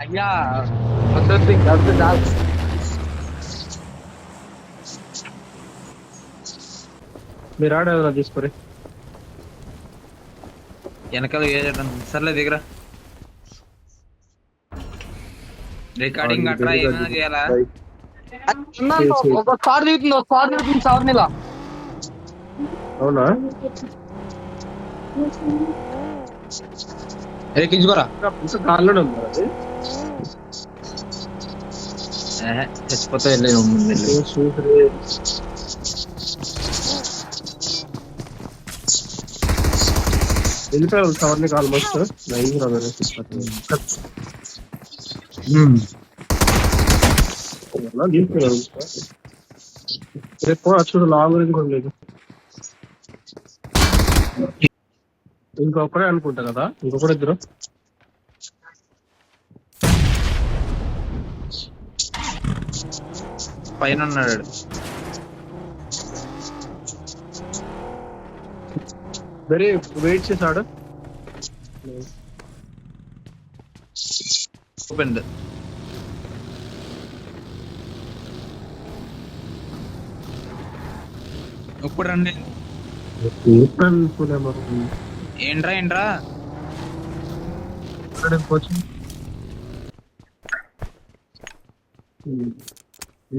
అయ్యా వస్తుంది వస్తుంది చాలు. మీరు ఆడేదా తీసుకోరి వెనకాల సర్లే దగ్గర రికార్డింగ్ అట్రా ఏమైనా చేయాలా? ఒక స్పాట్ దిగుతుంది సవర్ మీద. అవునా ఎక్కించుకోరా. కార్లోనే ఉంది అది. చచ్చిపోతే వెళ్ళే ముందు వెళ్ళిపోయారు సవర్ని ఆల్మోస్ట్ రేపు చూడు లాంగ్ రేంజ్ కూడా లేదు. ఇంకొకడే అనుకుంటా కదా, ఇంకొకటి ఇద్దరు. పైన ఉన్నాడు. వెరీ వెయిట్ చేశాడు. ఓపెన్ ఇప్పుడు రండి. ఏంట్రా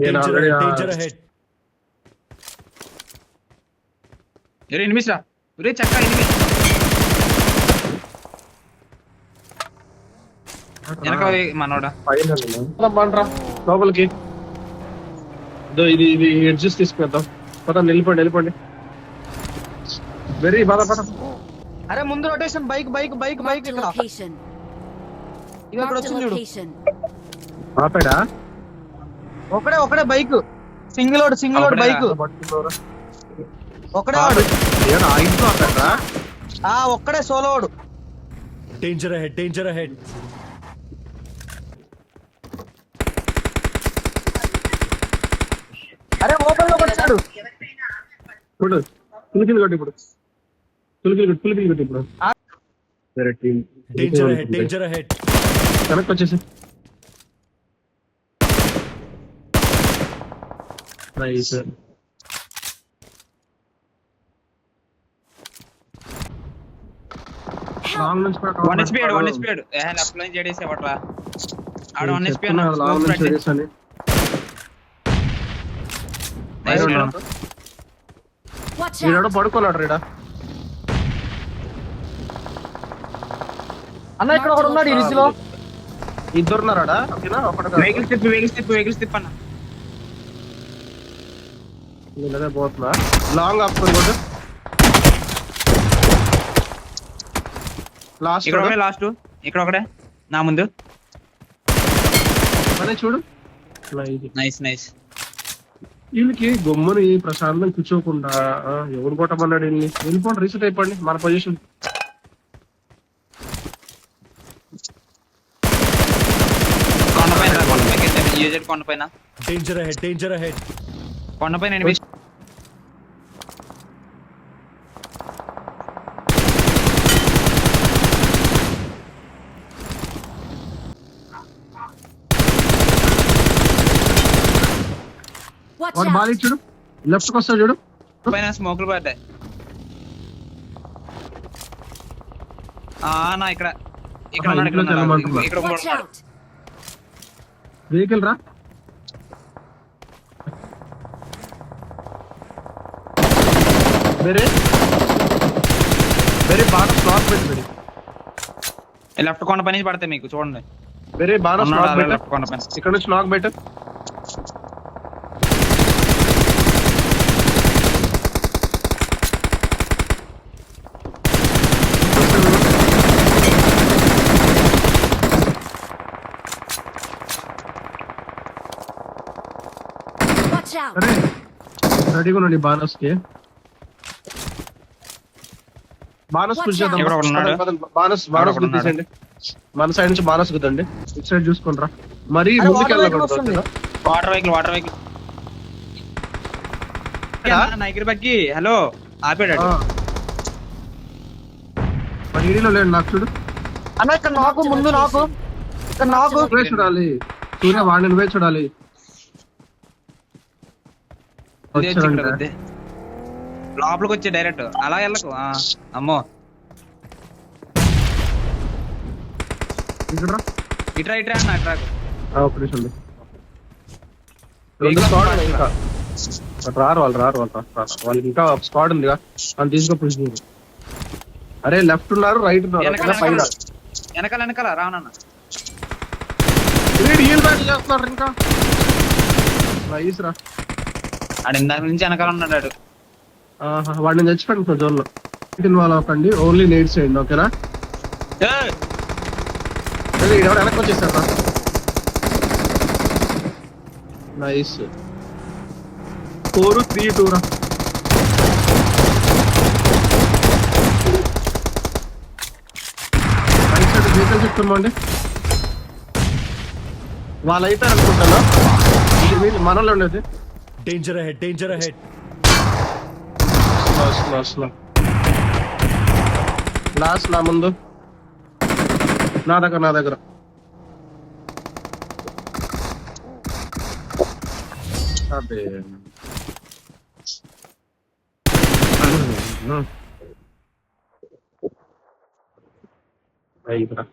నేను ఆల్రెడీ ఎనిమిస్ రా రే చక్క ఎనిమిది వెనక మనోడా పైన లోపలికి ఇది ఇది అడ్జస్ట్ తీసుకెళ్తాం. పదండి వెళ్ళిపోండి. వెరీ బాధ పద. అరే ముందు రొటేషన్ బైక్ ఇక్కడ వచ్చింది చూడు. ఆపాడా? ఒకడే బైక్ సింగిల్ లోడ్ బైక్ ఒకడే వాడు. ఒక్కడే సోలోడు. Danger ahead. అరే ఓపెన్ లో వచ్చాడు ఇప్పుడు పులికిలు కొట్టి ఇప్పుడు వేరే టీం. Danger ahead. కనెక్ట్ వచ్చేసి నైస్. లాంగ్ నుంచి వన్ హెచ్పి లెఫ్ట్ లైన్ చేసేవట్రా ఆడ 1 హెచ్పి లాంగ్ నుంచి చేసాను. ఈడ పడుకోన్నాడు రీడా. అన్న ఇక్కడ ఒకడు ఉన్నాడు ఈ రిజ్ లో. ఇద్దరున్నారా? వెహికల్స్ తిప్పు అన్న. నేనదే పోతున్నా లాంగ్ ఆపుకొని కూడా. లాస్ట్ ఇక్కడ ఒకడే నా ముందు. చూడు నైస్. వీళ్ళకి గమ్ముని ప్రశాంతం కూర్చోకుండా ఎవరు కొట్టమన్నాడు వీళ్ళని. వెళ్ళిపోండి, రీసెట్ అయిపోండి మన పొజిషన్. కొండపైన డేంజర్ అహెడ్. కొండపైన ఎనిమిది. వాడు బాగా చూడు, లెఫ్ట్ కి వస్తాడు చూడు. పైన స్మోకులు పడ్డాయి. నా ఇక్కడ వెహికల్ రా. వేరే బాగా స్లాట్ పెట్టి లెఫ్ట్ కొండ పని పడతాయి మీకు చూడండి. వేరే బాగా స్లాట్ లెఫ్ట్ కొండ పైన ఇక్కడ నుంచి నాక్ బెటర్. రెడీగా ఉండండి. బానస్ పుష్ చేద్దాం. బానస్ గుద్దేసండి. మన సైడ్ నుంచి బానస్ గుద్దండి. ఇటు సైడ్ చూసుకుంటారా మరి ముందుకెళ్ళకూడదు. వాటర్ వెహికల్ నైకిరి బగ్గి. హలో ఆపాడు మరి ఏరియాలో లేండి. నాకు చూడు అన్న ఇక్కడ నాకు ముందు ఇక్కడ నాకు నువ్వే చూడాలి సూర్య వాడిని నువ్వే చూడాలి ఇదే వచ్చి ఇక్కడ వచ్చాడంటే వద్దే. లోపలికి వచ్చే డైరెక్ట్ అలా వెళ్ళకు అమ్మో ఇక్కడ రా. ఇట్రా ఇట్రా అన్న ఇట్రా ఒక నిమిషం ఉండు. రెండు స్క్వాడ్ ఉన్నాయి ఇంకా రారు వాళ్ళకి ఇంకా స్క్వాడ్ ఉందిగా అని తీసుకో పుష్ చేయరు. అరే లెఫ్ట్ ఉన్నారు రైట్ ఉన్నారు వెనకాల అక్కడ పైన వెనకాల రావనన్న హీల్ బ్యాటిల్ చేస్తున్నారు ఇంకా నైస్ రా. ఆడు ఇందాక నుంచి వెనకాల ఉన్నాడు ఆడు. వాడిని చచ్చిపోయింది జోన్ లో ఇన్వాల్వ్ అవ్వకండి ఓన్లీ నీడ్స్ చేయండి ఓకేనా. ఏయ్! ఎవరు వెనక్కి వచ్చేసారా నైస్ 4-3-2 రా. రైట్ సైడ్ వెహికల్ చెప్తామండి వాళ్ళు అయితే అనుకుంటాను ఇది వీళ్ళు మనలో ఉండేది Danger ahead, danger ahead. Last నా ముందు నా దగ్గర అదే అయిపోరా